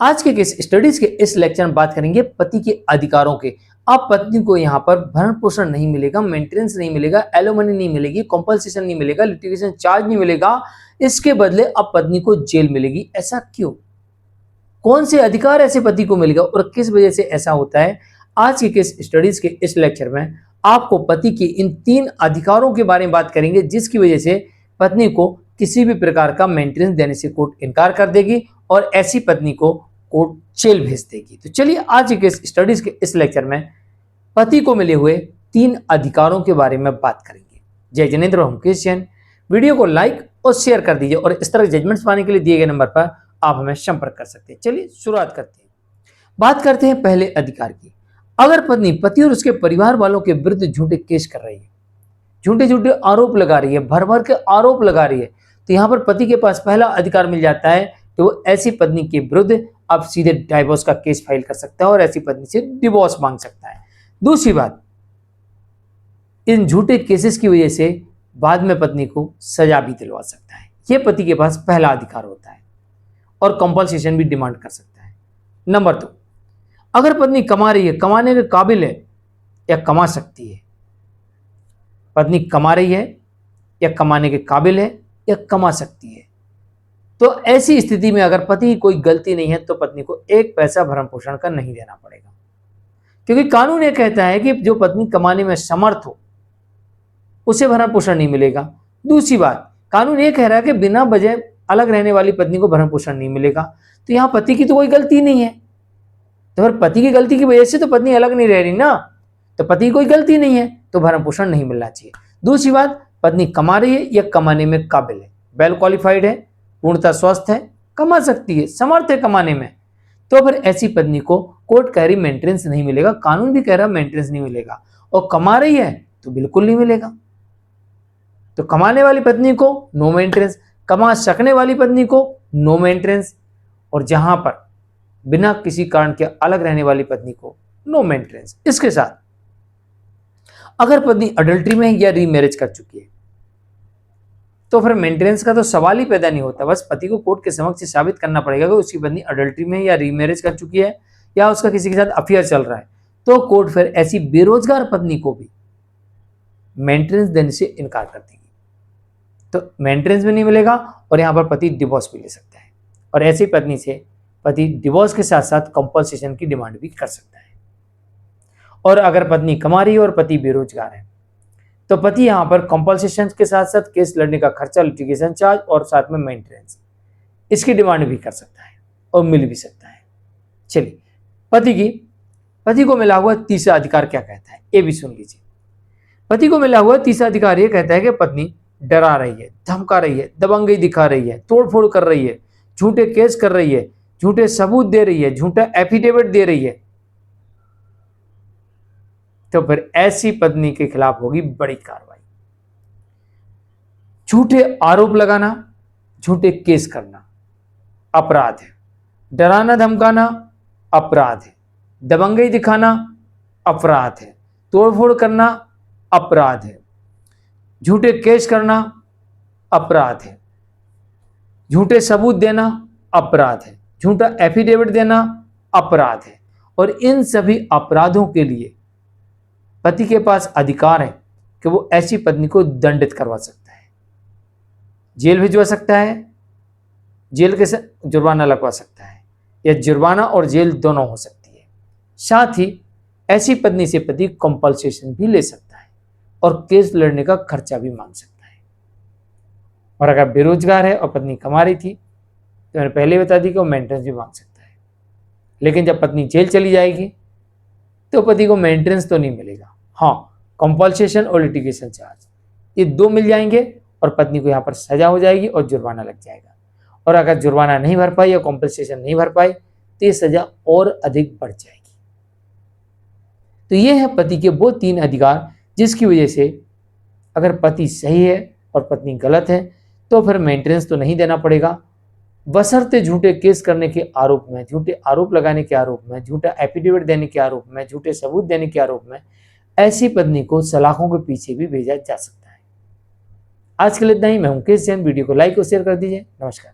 आज के case studies के इस लेक्चर में बात करेंगे पति के अधिकारों के। अब पत्नी को यहाँ पर भरण पोषण नहीं मिलेगा, मेंटेनेंस नहीं मिलेगा, एलोमनी नहीं मिलेगी, कॉम्पनसेशन नहीं मिलेगा, लिटिगेशन चार्ज नहीं मिलेगा, इसके बदले अब पत्नी को जेल मिलेगी। ऐसा क्यों? कौन से अधिकार ऐसे पति को मिलेगा और किस वजह से ऐसा होता है? आज के केस स्टडीज के इस लेक्चर में आपको पति के इन 3 अधिकारों के बारे में बात करेंगे, जिसकी वजह से पत्नी को किसी भी प्रकार का मेंटेनेंस देने से कोर्ट इनकार कर देगी और ऐसी पत्नी को कोर्ट जेल भेज देगी। तो चलिए आज के स्टडीज के इस लेक्चर में पति को मिले हुए 3 अधिकारों के बारे में बात करेंगे। जय जिनेंद्र, हम मुकेश जैन। वीडियो को लाइक और शेयर कर दीजिए और इस तरह जजमेंट्स पाने के लिए दिए गए नंबर पर आप हमें संपर्क कर सकते हैं। चलिए शुरुआत करते हैं। बात करते हैं पहले अधिकार की। अगर पत्नी पति और उसके परिवार वालों के विरुद्ध झूठे केस कर रही है, झूठे झूठे आरोप लगा रही है, भर भर के आरोप लगा रही है, तो यहां पर पति के पास पहला अधिकार मिल जाता है तो वो ऐसी पत्नी के विरुद्ध अब सीधे डाइवोर्स का केस फाइल कर सकता है और ऐसी पत्नी से डिवोर्स मांग सकता है। दूसरी बात, इन झूठे केसेस की वजह से बाद में पत्नी को सजा भी दिलवा सकता है। यह पति के पास पहला अधिकार होता है और कंपनसेशन भी डिमांड कर सकता है। नंबर 2, अगर पत्नी कमा रही है, कमाने के काबिल है या कमा सकती है, पत्नी कमा रही है या कमाने के काबिल है या कमा सकती है, तो ऐसी स्थिति में अगर पति की कोई गलती नहीं है तो पत्नी को एक पैसा भरण पोषण का नहीं देना पड़ेगा, क्योंकि कानून ये कहता है कि जो पत्नी कमाने में समर्थ हो उसे भरण पोषण नहीं मिलेगा। दूसरी बात, कानून ये कह रहा है कि बिना वजह अलग रहने वाली पत्नी को भरण पोषण नहीं मिलेगा, तो यहां पति की तो कोई गलती नहीं है, तो फिर पति की गलती की वजह से तो पत्नी अलग नहीं रह रही ना, तो पति की कोई गलती नहीं है तो भरण पोषण नहीं मिलना चाहिए। दूसरी बात, पत्नी कमा रही है या कमाने में काबिल है, वेल क्वालिफाइड है, पूर्णतः स्वस्थ है, कमा सकती है, समर्थ है कमाने में, तो फिर ऐसी पत्नी को कोर्ट कह रही मेंटेनेंस नहीं मिलेगा, कानून भी कह रहा मेंटेनेंस नहीं मिलेगा, और कमा रही है तो बिल्कुल नहीं मिलेगा। तो कमाने वाली पत्नी को नो मेंटेनेंस, कमा सकने वाली पत्नी को नो मेंटेनेंस, और जहां पर बिना किसी कारण के अलग रहने वाली पत्नी को नो मेंटेनेंस। इसके साथ अगर पत्नी अडल्ट्री में या रीमैरिज कर चुकी है तो फिर मेंटेनेंस का तो सवाल ही पैदा नहीं होता। बस पति को कोर्ट के समक्ष साबित करना पड़ेगा कि उसकी पत्नी अडल्ट्री में या रीमैरिज कर चुकी है या उसका किसी के साथ अफेयर चल रहा है, तो कोर्ट फिर ऐसी बेरोजगार पत्नी को भी मेंटेनेंस देने से इनकार कर देगी, तो मेंटेनेंस भी नहीं मिलेगा और यहां पर पति डिवोर्स भी ले सकता है, और ऐसी पत्नी से पति डिवोर्स के साथ साथ कंपनसेशन की डिमांड भी कर सकता है। और अगर पत्नी कमा रही है और पति बेरोजगार है तो पति यहां पर कंपनसेशन के साथ साथ केस लड़ने का खर्चा, लिटिगेशन चार्ज और साथ में मेंटेनेंस, इसकी डिमांड भी कर सकता है और मिल भी सकता है। चलिए, पति को मिला हुआ तीसरा अधिकार क्या कहता है, ये भी सुन लीजिए। पति को मिला हुआ तीसरा अधिकार ये कहता है कि पत्नी डरा रही है, धमका रही है, दबंगई दिखा रही है, तोड़फोड़ कर रही है, झूठे केस कर रही है, झूठे सबूत दे रही है, झूठा एफिडेविट दे रही है, तो फिर ऐसी पत्नी के खिलाफ होगी बड़ी कार्रवाई। झूठे आरोप लगाना, झूठे केस करना अपराध है, डराना धमकाना अपराध है, दबंगई दिखाना अपराध है, तोड़फोड़ करना अपराध है, झूठे केस करना अपराध है, झूठे सबूत देना अपराध है, झूठा एफिडेविट देना अपराध है, और इन सभी अपराधों के लिए पति के पास अधिकार है कि वो ऐसी पत्नी को दंडित करवा सकता है, जेल भिजवा सकता है, जेल के साथ जुर्माना लगवा सकता है, या जुर्माना और जेल दोनों हो सकती है। साथ ही ऐसी पत्नी से पति कंपनसेशन भी ले सकता है और केस लड़ने का खर्चा भी मांग सकता है। और अगर बेरोजगार है और पत्नी कमा रही थी तो मैंने पहले बता दी कि वो मेंटेनेंस भी मांग सकता है, लेकिन जब पत्नी जेल चली जाएगी तो पति को मेंटेनेंस तो नहीं मिलेगा, हाँ कंपनसेशन और लिटिगेशन चार्ज ये 2 मिल जाएंगे और पत्नी को यहाँ पर सजा हो जाएगी और जुर्माना लग जाएगा, और अगर जुर्माना नहीं भर पाई या कंपनसेशन नहीं भर पाई तो ये सजा और अधिक बढ़ जाएगी। तो ये है पति के वो 3 अधिकार जिसकी वजह से अगर पति सही है और पत्नी गलत है तो फिर मेंटेनेंस तो नहीं देना पड़ेगा, बशर्ते झूठे केस करने के आरोप में, झूठे आरोप लगाने के आरोप में, झूठा एफिडेविट देने के आरोप में, झूठे सबूत देने के आरोप में ऐसी पत्नी को सलाखों के पीछे भी भेजा जा सकता है। आज के लिए इतना ही। मैं मुकेश जैन। वीडियो को लाइक और शेयर कर दीजिए। नमस्कार।